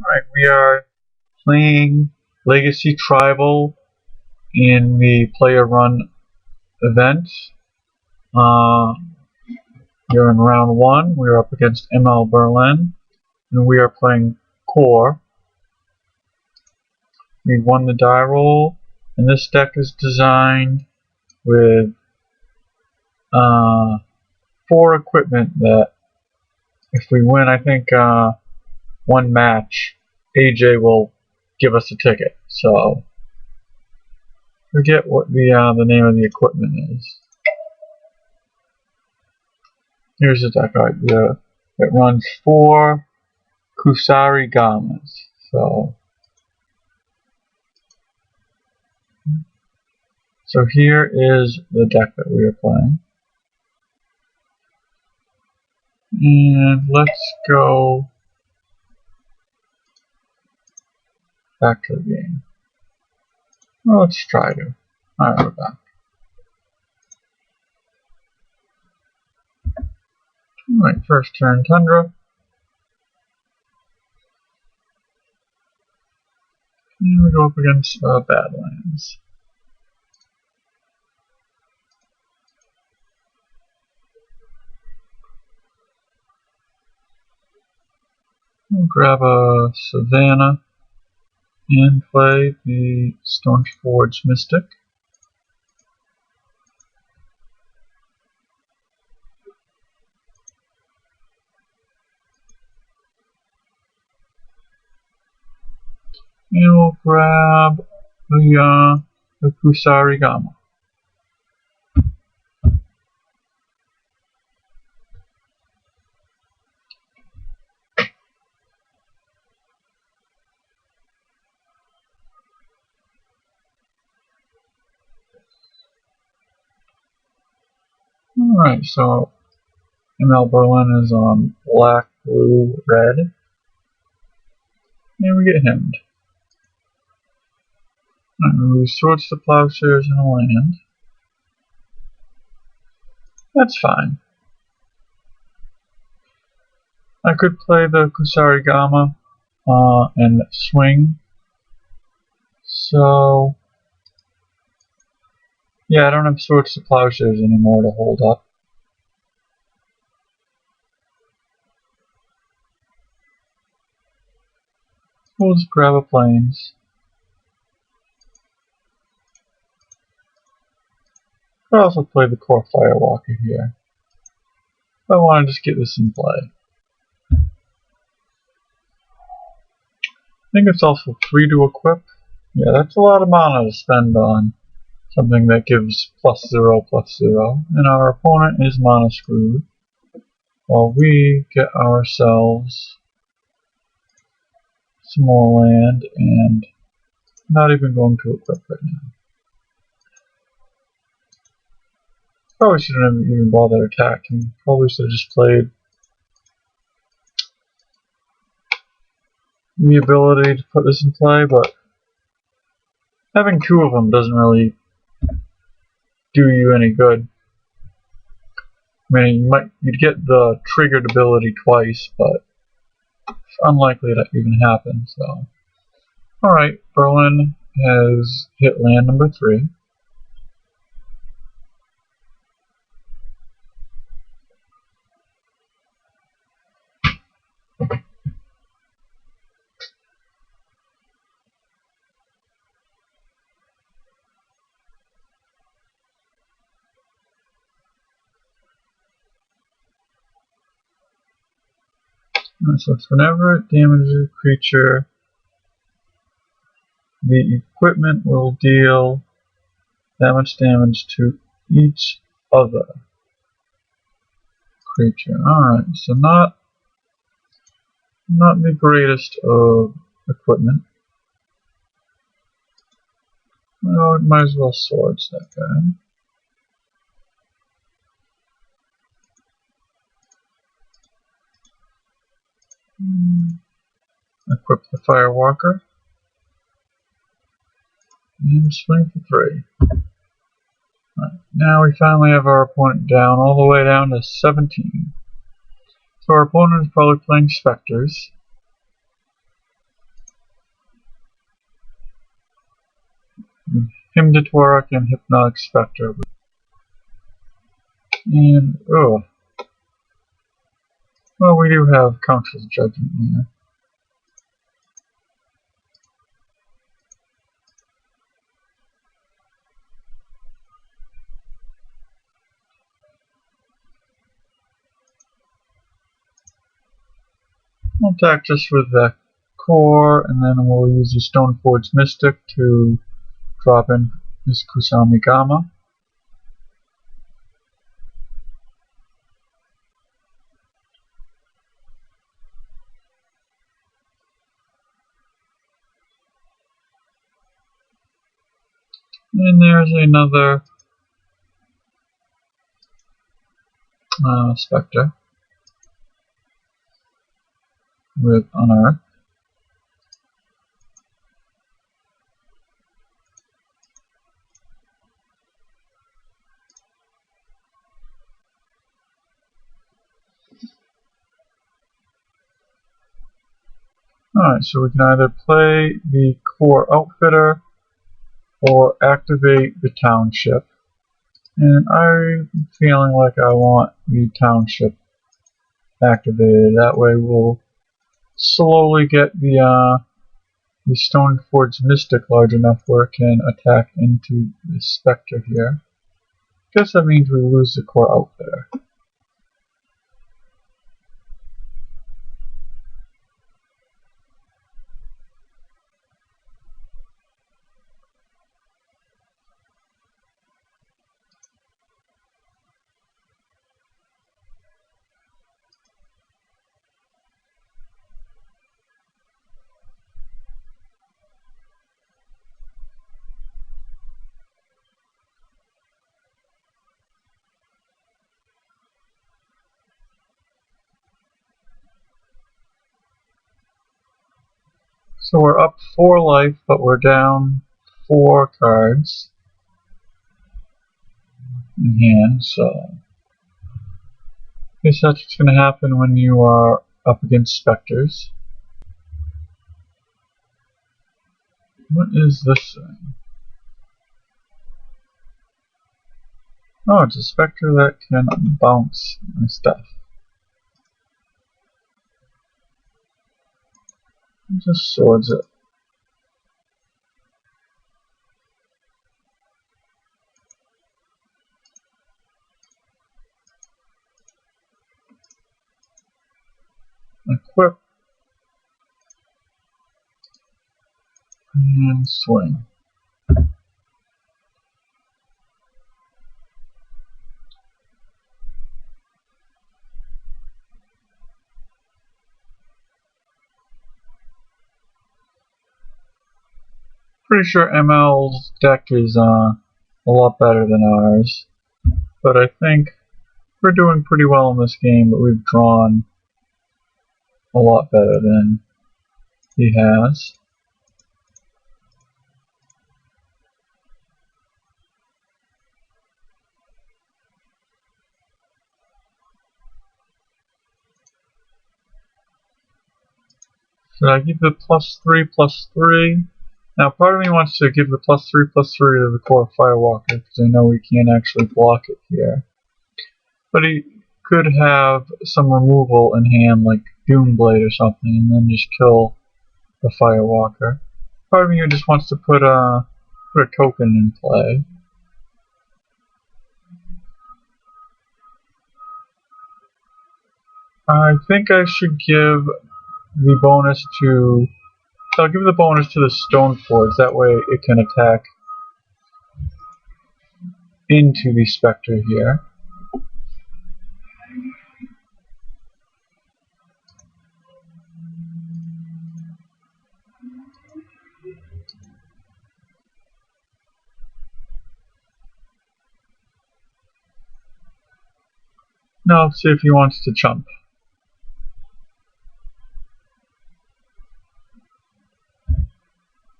Alright, we are playing Legacy Tribal in the player run event. You're in round 1. We're up against ML Berlin, and we are playing Core. We won the die roll, and this deck is designed with 4 equipment that, if we win, I think one match, AJ will give us a ticket. So forget what the name of the equipment is. Here's the deck art. It runs 4 Kusari Gamas. So here is the deck that we are playing. And let's go back to the game. Well, let's try to. Alright, we're back. Alright, first turn Tundra. And we go up against Badlands. We'll grab a Savannah and play the Stoneforge Mystic. And we'll grab the Kusari Gama. Alright, so ML Berlin is on black, blue, red. And we get hemmed. We lose swords to plowshares and a land. That's fine. I could play the Kusari Gama and swing. So yeah, I don't have swords to plowshares anymore to hold up. We'll just grab a plains. Could also play the Core Firewalker here. If I want to just get this in play. I think it's also free to equip. Yeah, that's a lot of mana to spend on something that gives +0/+0. And our opponent is mana screwed, while we get ourselves some more land, and not even going to equip right now. Probably shouldn't have even bothered attacking. Probably should have just played the ability to put this in play, but having 2 of them doesn't really do you any good. I mean, you'd get the triggered ability twice, but it's unlikely that even happens. So, alright, Berlin has hit land number 3. So whenever it damages a creature, the equipment will deal that much damage to each other creature. Alright, so not the greatest of equipment. Well, it might as well swords that guy. Equip the Firewalker. And swing for 3. Right, now we finally have our opponent down, all the way down to 17. So our opponent is probably playing Spectres. Hymnatoric and Hypnotic Spectre. And, oh. Well, we do have Council's Judgment here. We'll attack just with that core, and then we'll use the Stoneforge Mystic to drop in this Kusami Gama. And there's another Spectre with Unearth. Alright, so we can either play the Core Outfitter or activate the Township. And I'm feeling like I want the Township activated. That way we'll slowly get the Stoneforge Mystic large enough where it can attack into the Spectre here. Guess that means we lose the Core Outfitter. So we're up 4 life, but we're down 4 cards in hand, so I guess that's what's going to happen when you are up against Spectres. What is this thing? Oh, it's a Spectre that can bounce and stuff. It just swords it. Equip. And swing. Pretty sure ML's deck is a lot better than ours, but I think we're doing pretty well in this game, but we've drawn a lot better than he has. Should I give the +3/+3? Now part of me wants to give the +3/+3 to the Core Firewalker, because I know we can't actually block it here. But he could have some removal in hand, like Doomblade or something, and then just kill the Firewalker. Part of me just wants to put a token in play. I think I should give the bonus to... I'll give the bonus to the Stoneforge, that way it can attack into the Spectre here. Now let's see if he wants to jump.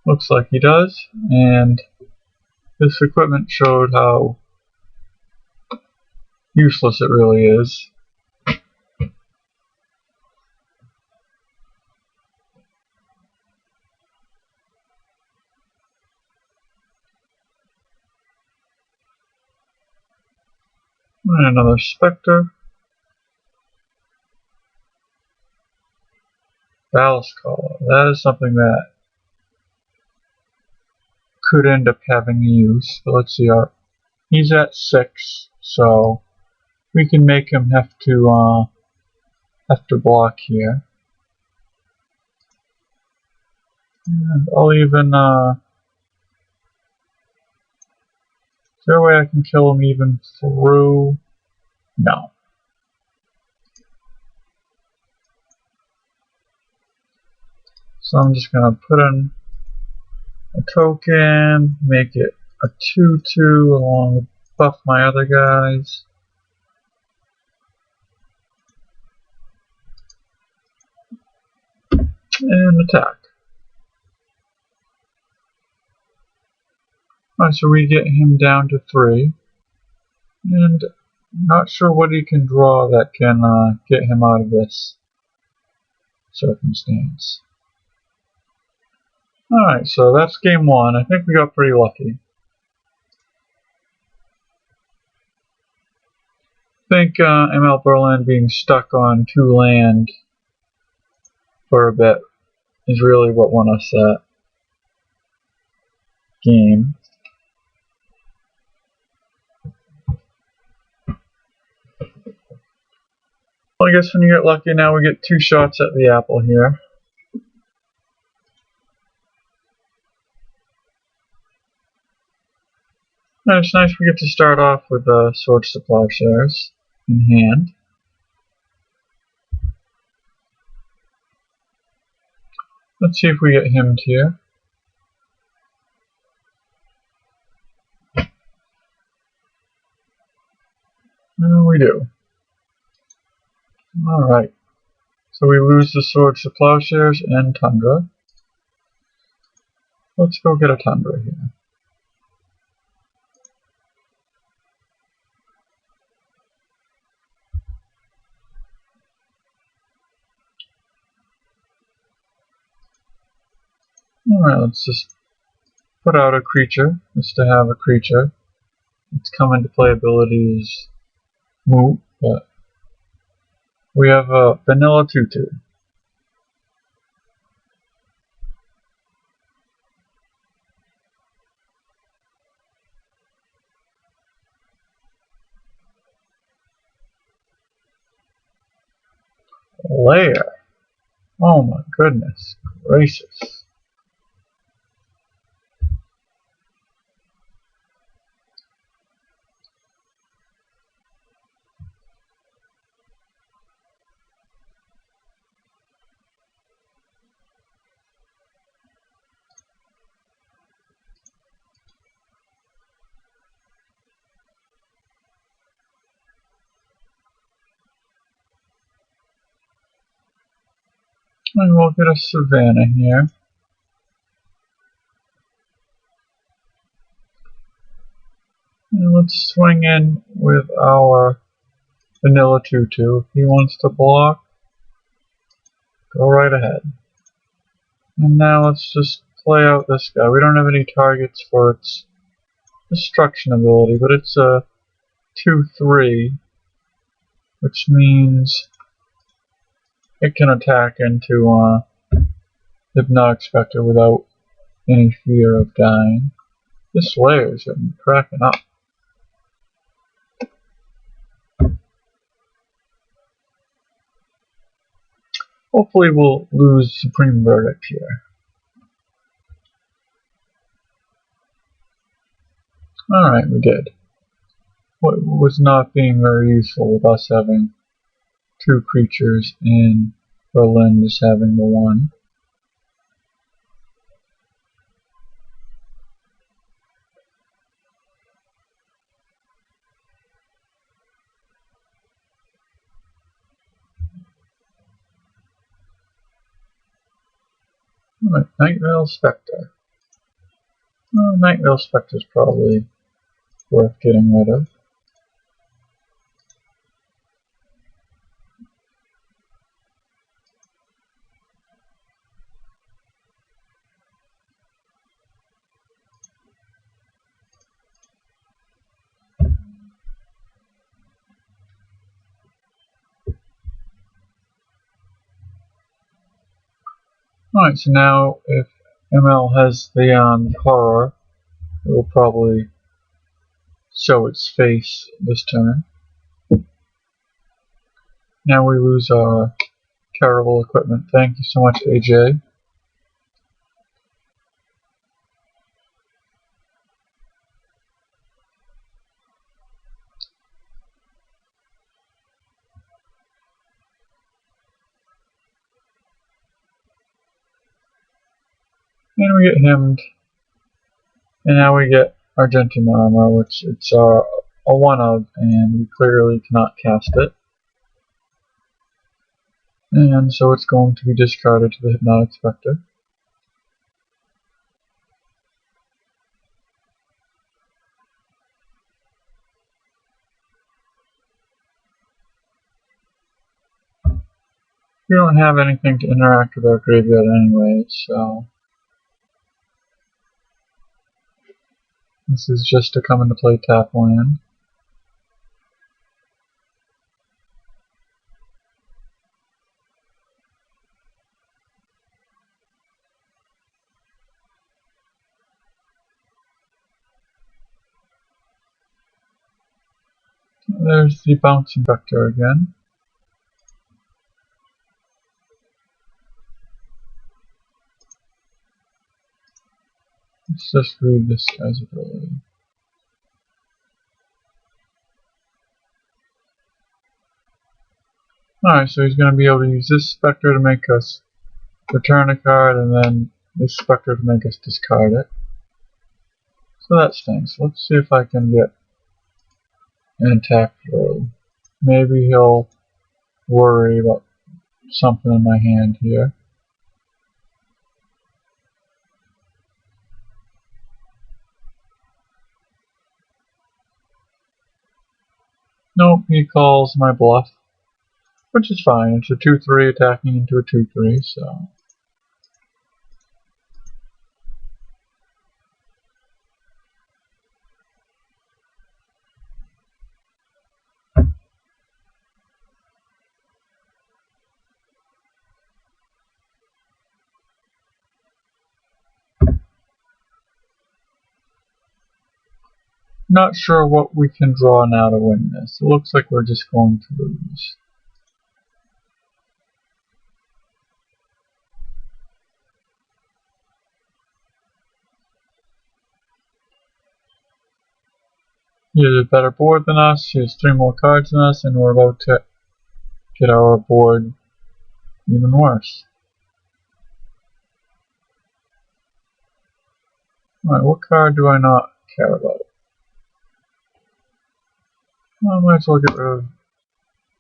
Looks like he does, and this equipment showed how useless it really is. And another Spectre. Ballast Collar. That is something that could end up having use. But let's see, he's at 6, so we can make him have to block here. And I'll even is there a way I can kill him even through? No. So I'm just gonna put in a token, make it a 2/2 along with buff my other guys. And attack. Alright, so we get him down to 3. And not sure what he can draw that can get him out of this circumstance. Alright, so that's game 1. I think we got pretty lucky. I think ML Berlin being stuck on 2 land for a bit is really what won us that game. Well, I guess when you get lucky now we get 2 shots at the apple here. And it's nice we get to start off with the Swords to Plowshares in hand. Let's see if we get hymned here. We do. Alright. So we lose the Swords to Plowshares and Tundra. Let's go get a Tundra here. Alright, let's just put out a creature, just to have a creature. Its come into play ability is moot, but we have a vanilla 2/2. Lair. Oh my goodness gracious. And we'll get a Savannah here. And let's swing in with our vanilla 2/2. If he wants to block, go right ahead. And now let's just play out this guy. We don't have any targets for its destruction ability, but it's a 2/3, which means it can attack into Hypnotic Spectre without any fear of dying. This Lair's been cracking up. Hopefully we'll lose Supreme Verdict here. Alright, we did. What was not being very useful with us having 2 creatures and Berlin just having the 1. Alright, Night Veil Spectre. Well, Night Veil Spectre is probably worth getting rid of. Alright, so now if ML has the horror, it will probably show its face this turn. Now we lose our terrible equipment. Thank you so much, AJ. And we get hemmed. And now we get Argentum armor, which it's a 1 of, and we clearly cannot cast it. And so it's going to be discarded to the Hypnotic Spectre. We don't have anything to interact with our graveyard anyway, so this is just to come into play tap land. There's the Bouncing Vector again. Let's just read this guy's ability. Alright, so he's going to be able to use this Spectre to make us return a card, and then this Spectre to make us discard it. So that stinks. Let's see if I can get an attack through. Maybe he'll worry about something in my hand here. Nope, he calls my bluff, which is fine. It's a 2-3 attacking into a 2-3, so. Not sure what we can draw now to win this. It looks like we're just going to lose. He has a better board than us, he has 3 more cards than us, and we're about to get our board even worse. Alright, what card do I not care about? Well, I might as well get rid of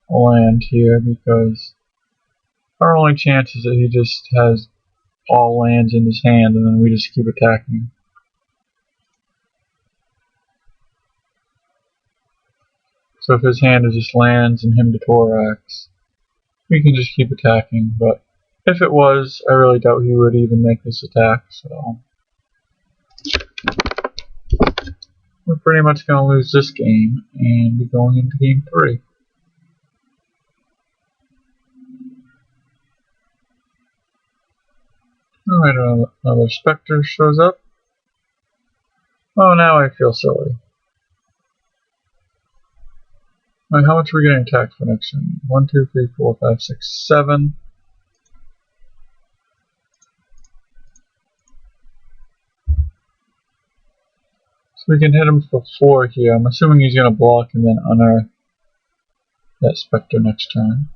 a land here, because our only chance is that he just has all lands in his hand and then we just keep attacking. So if his hand is just lands and him to Thorax, we can just keep attacking, but if it was, I really doubt he would even make this attack, so we're pretty much going to lose this game and be going into game 3. Alright, another Spectre shows up. Oh, now I feel silly. Alright, how much are we getting attacked for next turn? 1, 2, 3, 4, 5, 6, 7. So we can hit him for 4 here. I'm assuming he's going to block and then unearth that Spectre next turn.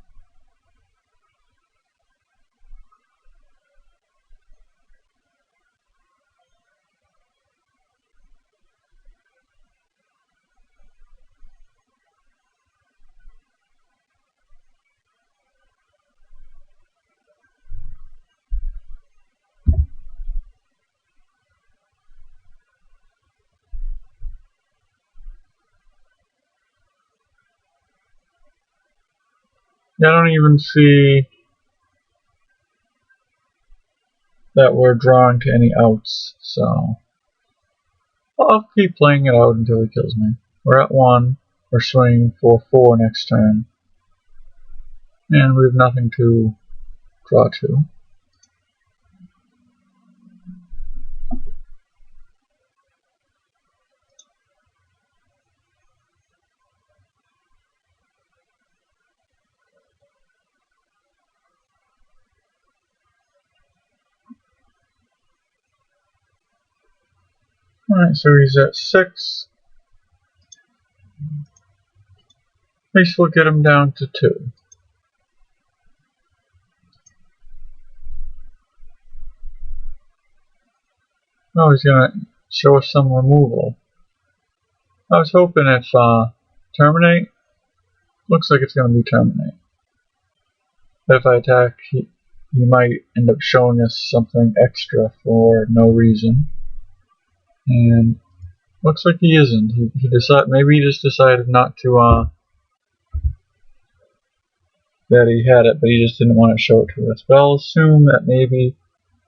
I don't even see that we're drawing to any outs, so I'll keep playing it out until he kills me. We're at 1, we're swinging for 4 next turn, and we have nothing to draw to. Alright, so he's at 6. At least we'll get him down to 2. Oh, he's gonna show us some removal. I was hoping if terminate, looks like it's gonna be terminate. If I attack, he might end up showing us something extra for no reason. And looks like he isn't. He decided, maybe he just decided not to that he had it, but he just didn't want to show it to us. But I'll assume that maybe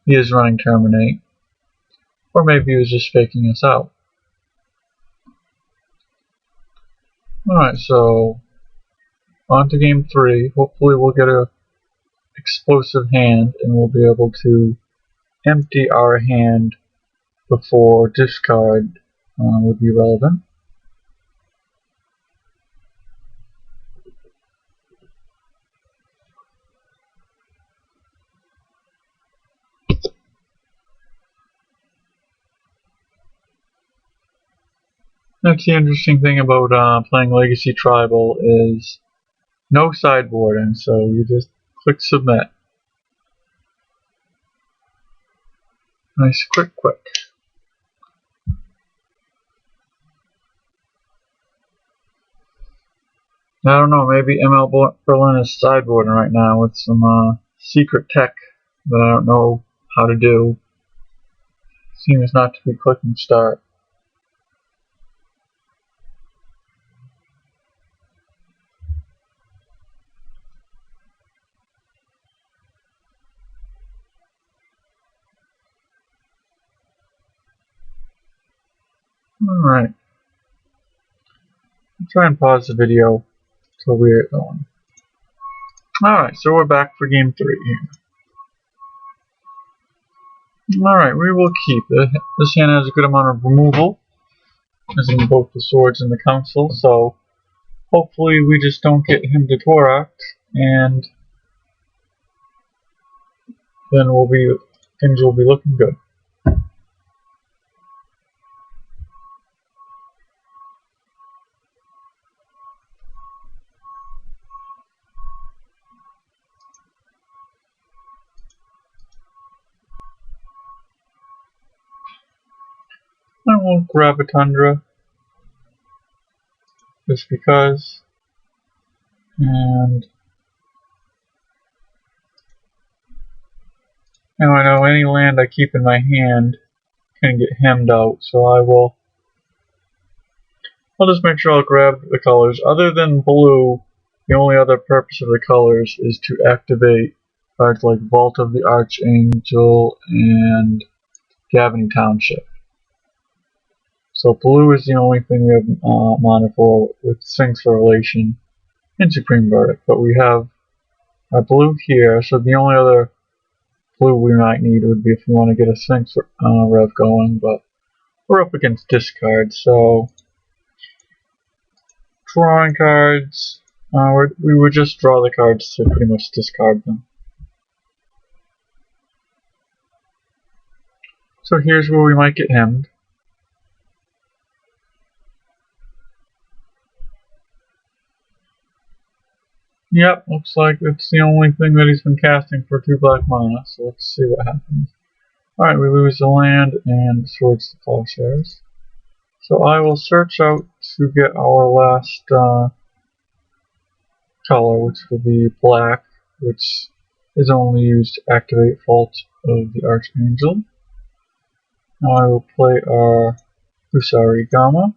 he is running terminate, or maybe he was just faking us out. Alright, so on to game 3. Hopefully we'll get a explosive hand and we'll be able to empty our hand before discard would be relevant. That's the interesting thing about playing Legacy Tribal is no sideboarding, so you just click submit. Nice, quick. I don't know, maybe ML Berlin is sideboarding right now with some secret tech that I don't know how to do. Seems not to be clicking start. Alright. I'll try and pause the video until we get going. Alright, so we're back for game 3 here. Alright, we will keep it. This hand has a good amount of removal, as in both the swords and the council, so hopefully we just don't get him to Torak, and then things will be looking good. I will grab a Tundra, just because, and now I know any land I keep in my hand can get hemmed out, so I'll just make sure I'll grab the colors. Other than blue, the only other purpose of the colors is to activate cards like Vault of the Archangel and Gavany Township. So blue is the only thing we have mana for, with Sphinx Revelation and Supreme Verdict. But we have our blue here, so the only other blue we might need would be if we want to get a Sphinx Rev going, but we're up against discard, so drawing cards, we would just draw the cards to pretty much discard them. So here's where we might get hemmed. Yep, looks like it's the only thing that he's been casting for 2 black mana, so let's see what happens. Alright, we lose the land and Swords to Plowshares. So I will search out to get our last color, which will be black, which is only used to activate Vault of the Archangel. Now I will play our Husari Gama.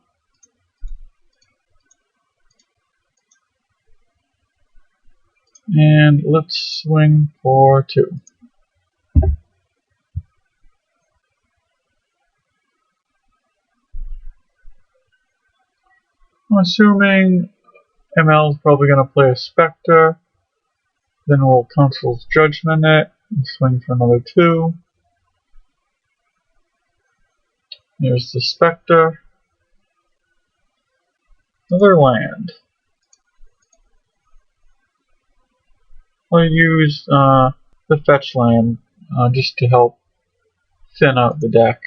And let's swing for 2. I'm assuming ML is probably going to play a Spectre. Then we'll Council's Judgment it and swing for another 2. Here's the Spectre. Another land. I'll use the fetch land just to help thin out the deck.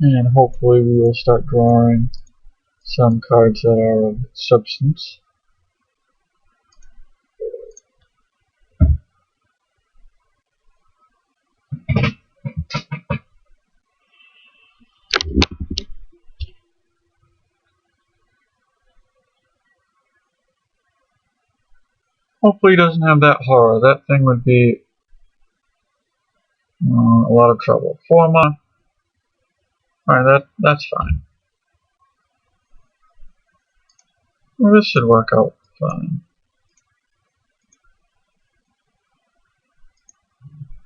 And hopefully we will start drawing some cards that are of substance. Hopefully he doesn't have that horror. That thing would be a lot of trouble. 4 mana. Alright, that's fine. Well, this should work out fine.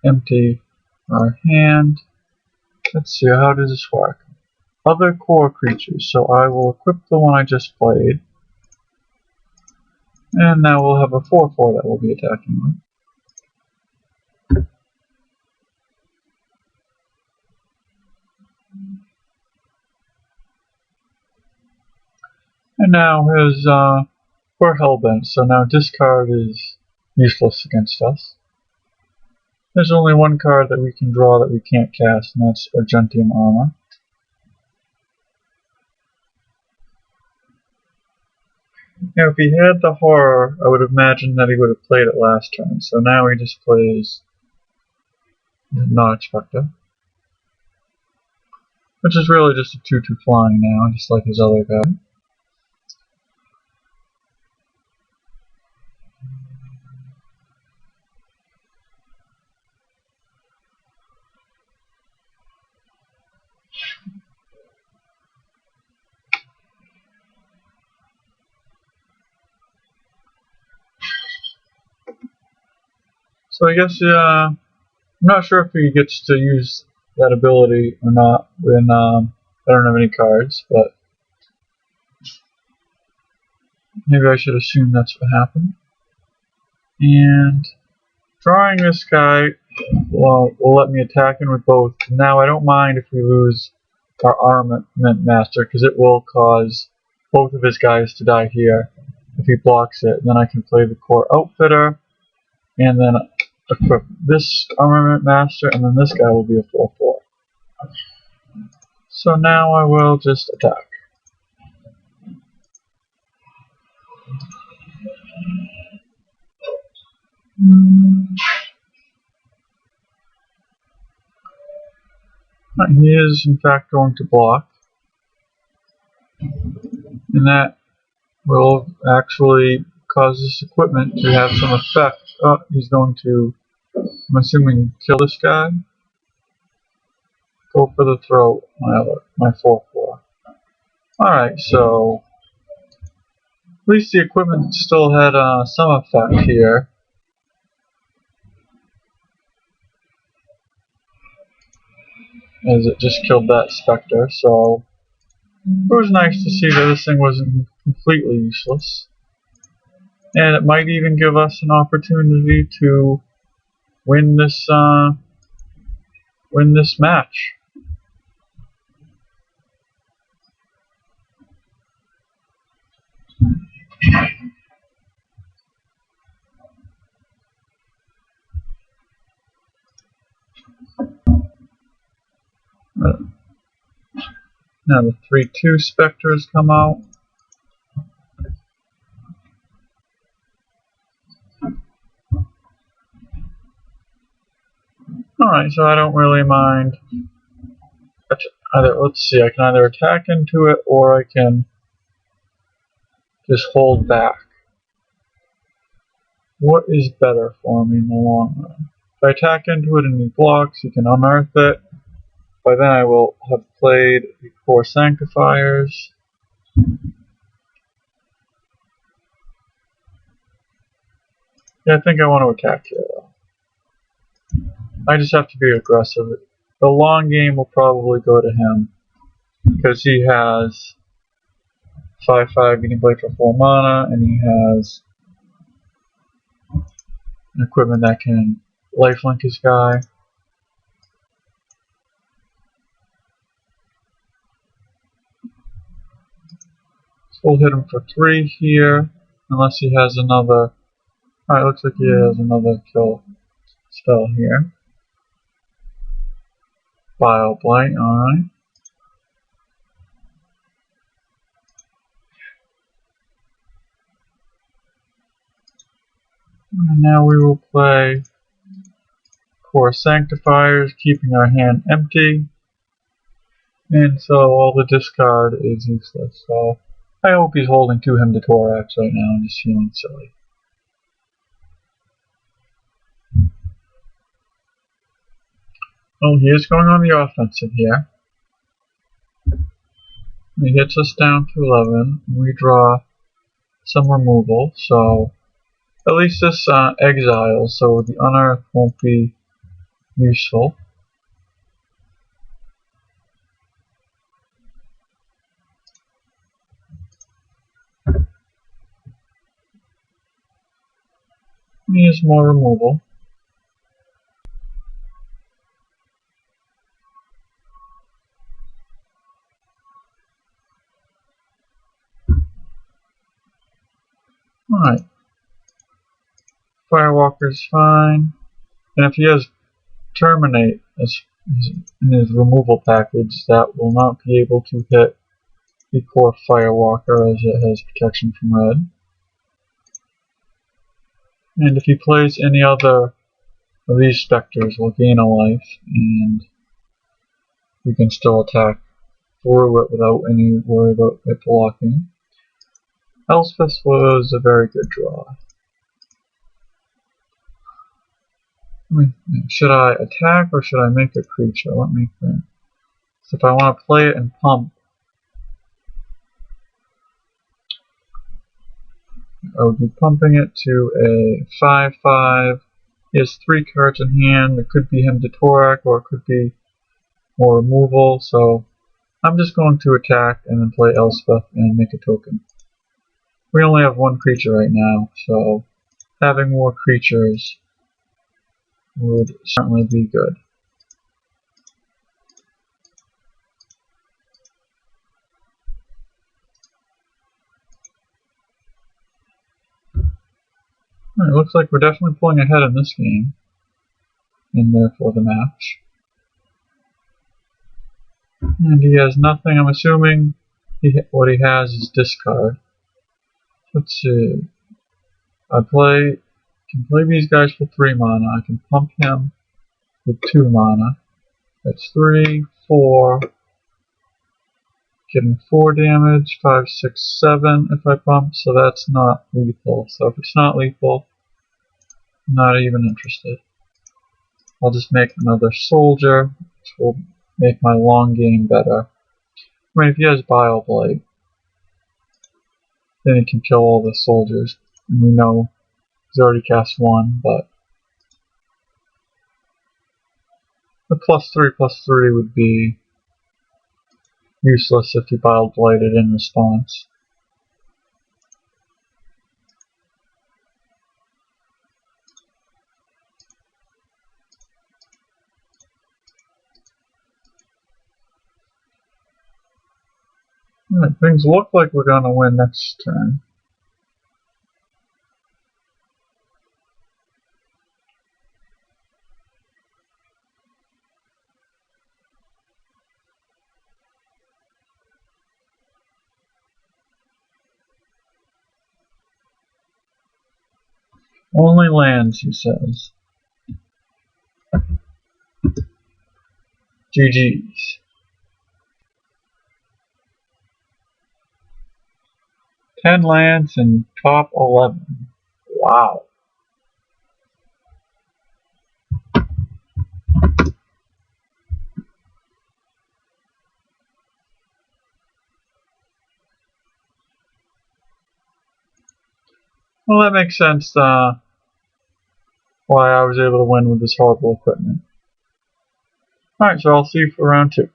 Empty our hand. Let's see, how does this work? Other core creatures. So I will equip the one I just played. And now we'll have a 4/4 that we'll be attacking with. And now we're hellbent, so now discard is useless against us. There's only one card that we can draw that we can't cast, and that's Argentium Armor. Now, if he had the horror, I would imagine that he would have played it last turn, so now he just plays Non-Expector. Which is really just a 2/2 flying now, just like his other guy. So I guess, I'm not sure if he gets to use that ability or not when I don't have any cards, but maybe I should assume that's what happened. And drawing this guy will let me attack him with both. Now I don't mind if we lose our Armament Master, because it will cause both of his guys to die here if he blocks it. Then I can play the Core Outfitter, and then equip this Armament Master, and then this guy will be a 4/4. So now I will just attack. He is in fact going to block, and that will actually cause this equipment to have some effect. Oh, he's going to, I'm assuming, kill this guy. Go for the throat, my 4/4. Alright, so at least the equipment still had some effect here. As it just killed that Spectre, so it was nice to see that this thing wasn't completely useless. And it might even give us an opportunity to win this match. Now the 3/2 Spectres come out. Alright, so I don't really mind. Let's see, I can either attack into it or I can just hold back. What is better for me in the long run? If I attack into it and he blocks, he can unearth it. By then I will have played the Core Sanctifiers. Yeah, I think I want to attack here though. I just have to be aggressive. The long game will probably go to him, because he has 5/5 getting played for 4 mana, and he has an equipment that can lifelink his guy. So we'll hit him for 3 here, unless he has another. Alright, looks like he has another kill spell here. Bile Blight, alright. And now we will play Core Sanctifiers, keeping our hand empty. And so all the discard is useless. So I hope he's holding 2 Hymn to Thorax right now and just feeling silly. Oh, he is going on the offensive here. He hits us down to 11. We draw some removal, so at least this exiles, so the unearth won't be useful. He has more removal. Alright. Firewalker's fine. And if he has Terminate in his removal package, that will not be able to hit the core Firewalker as it has protection from red. And if he plays any other of these specters, we'll gain a life, and we can still attack through it without any worry about it blocking. Elspeth was a very good draw. Should I attack or should I make a creature? Let me think. So if I want to play it and pump, I would be pumping it to a 5/5. He has 3 cards in hand. It could be Hymn to Thorax or it could be more removal. So I'm just going to attack and then play Elspeth and make a token. We only have 1 creature right now, so having more creatures would certainly be good. It looks like we're definitely pulling ahead in this game, and therefore the match. And he has nothing. I'm assuming what he has is discard. Let's see. I can play these guys for 3 mana. I can pump him with 2 mana. That's 3, 4. Getting 4 damage, 5, 6, 7 if I pump, so that's not lethal. So if it's not lethal, I'm not even interested. I'll just make another soldier, which will make my long game better. I mean, if he has Bile Blight, then he can kill all the soldiers. And we know he's already cast 1, but the +3/+3 would be useless if he Bile Blighted in response. Alright, things look like we're going to win next turn. Only lands, he says. GG's. 10 lands and top 11. Wow. Well, that makes sense why I was able to win with this horrible equipment. Alright, so I'll see you for round 2.